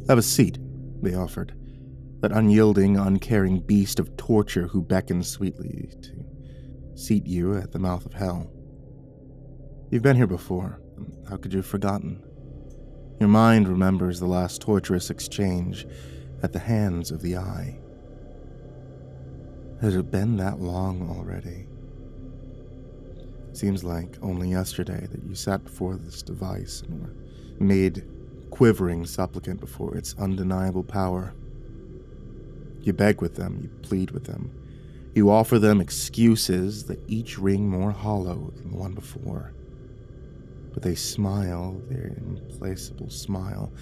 Have a seat, they offered. That unyielding, uncaring beast of torture who beckons sweetly to seat you at the mouth of hell. You've been here before. How could you have forgotten? Your mind remembers the last torturous exchange at the hands of the Eye. Has it been that long already? Seems like only yesterday that you sat before this device and were made quivering supplicant before its undeniable power. You beg with them, you plead with them. You offer them excuses that each ring more hollow than the one before. But they smile their implacable smile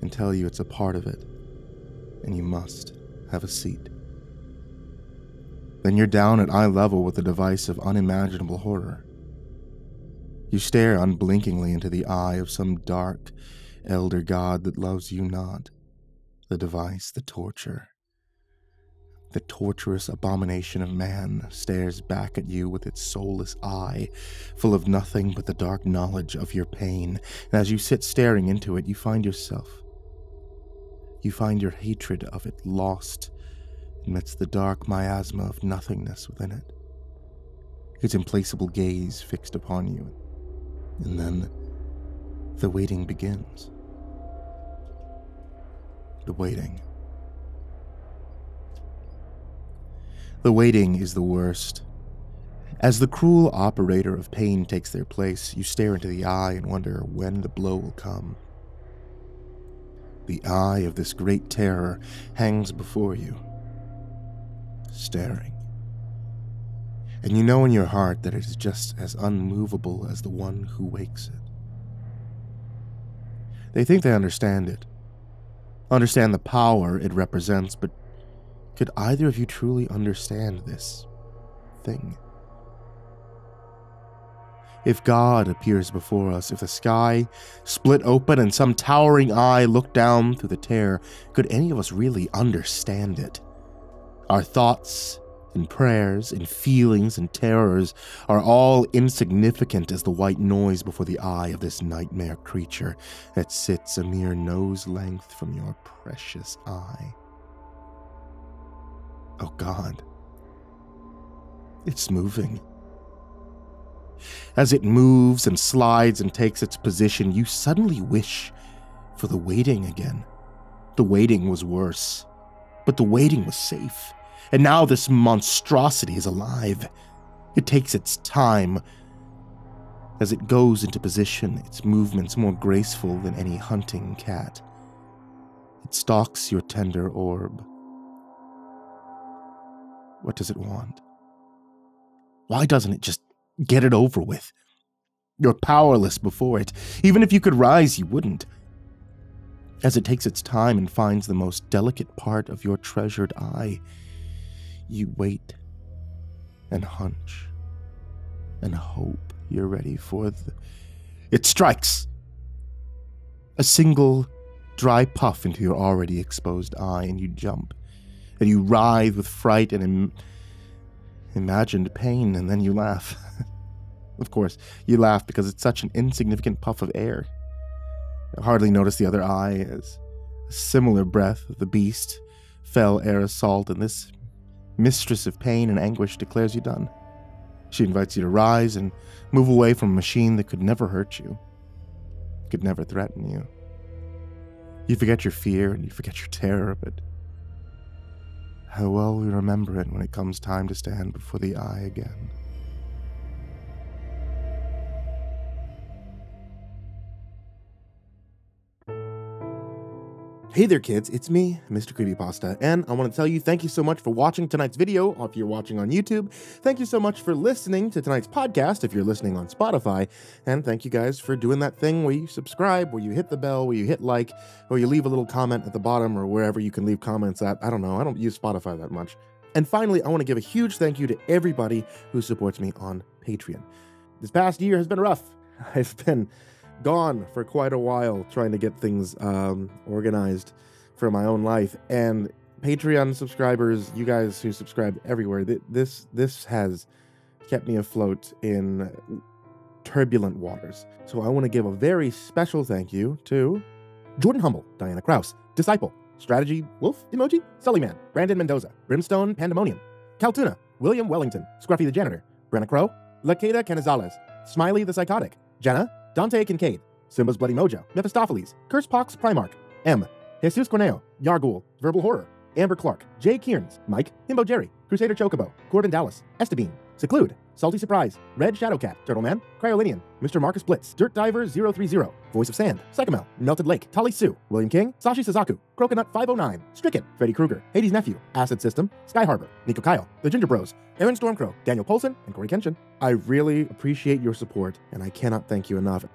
and tell you it's a part of it, and you must have a seat. Then you're down at eye level with a device of unimaginable horror. You stare unblinkingly into the eye of some dark, elder god that loves you not. The device, the torture. The torturous abomination of man stares back at you with its soulless eye, full of nothing but the dark knowledge of your pain. And as you sit staring into it, you find yourself. You find your hatred of it lost amidst the dark miasma of nothingness within it. Its implacable gaze fixed upon you. And then the waiting begins. The waiting. The waiting is the worst. As the cruel operator of pain takes their place, you stare into the eye and wonder when the blow will come. The eye of this great terror hangs before you, staring. And you know in your heart that it is just as unmovable as the one who wakes it. They think they understand it, understand the power it represents, but could either of you truly understand this thing? If God appears before us, if the sky split open and some towering eye looked down through the tear, could any of us really understand it? Our thoughts and prayers and feelings and terrors are all insignificant as the white noise before the eye of this nightmare creature that sits a mere nose length from your precious eye. Oh God, it's moving. As it moves and slides and takes its position, you suddenly wish for the waiting again. The waiting was worse, but the waiting was safe. And now this monstrosity is alive. It takes its time. As it goes into position, its movements more graceful than any hunting cat. It stalks your tender orb. What does it want? Why doesn't it just get it over with? You're powerless before it. Even if you could rise, you wouldn't. As it takes its time and finds the most delicate part of your treasured eye, you wait and hunch and hope you're ready for It strikes! A single dry puff into your already exposed eye, and you jump. And you writhe with fright and imagined pain, and then you laugh. Of course, you laugh because it's such an insignificant puff of air. You hardly notice the other eye as a similar breath of the beast fell air assault, and this mistress of pain and anguish declares you done. She invites you to rise and move away from a machine that could never hurt you, could never threaten you. You forget your fear and you forget your terror, but how well we remember it when it comes time to stand before the eye again. Hey there kids, it's me, MrCreepyPasta, and I want to tell you thank you so much for watching tonight's video if you're watching on YouTube. Thank you so much for listening to tonight's podcast if you're listening on Spotify, and thank you guys for doing that thing where you subscribe, where you hit the bell, where you hit like, or you leave a little comment at the bottom or wherever you can leave comments at. I don't know, I don't use Spotify that much. And finally, I want to give a huge thank you to everybody who supports me on Patreon. This past year has been rough. I've been gone for quite a while trying to get things organized for my own life, and Patreon subscribers, you guys who subscribe everywhere, this has kept me afloat in turbulent waters. So I want to give a very special thank you to Jordan Humble, Diana Kraus, Disciple, Strategy Wolf Emoji, SullyMan, Brandon Mendoza, BrimstonePandemonium, Caltuna, William Wellington, Scruffy the Janitor, Brenna Crow, LaQueda Canizales, Smiley the Psychotic, Djenna, Dante Kinkade, SimbasBloodyMojo, Mephistopheles, CursepoxPrimarch, M, Jesus Cornejo, Yarghoul, VerbalHorror, Amber Clark, J. Kearns, Mike, himbojerry, CrusaderChocobo, Corbin Dallas, Estebean, Seclude, Salty Surprise, Red Shadowcat, Turtleman, Cryolinian, Mr. Marcus Blitz, Dirt Diver 030, Voice of Sand, Psychomel, Melted Lake, Tali Sue, William King, Sashi Suzaku, Croconut 509, Stricken, Freddy Krueger, Hades Nephew, Acid System, Sky Harbor, Nico Kyle, The Ginger Bros, Aaron Stormcrow, Daniel Polson, and Corey Kenshin. I really appreciate your support, and I cannot thank you enough.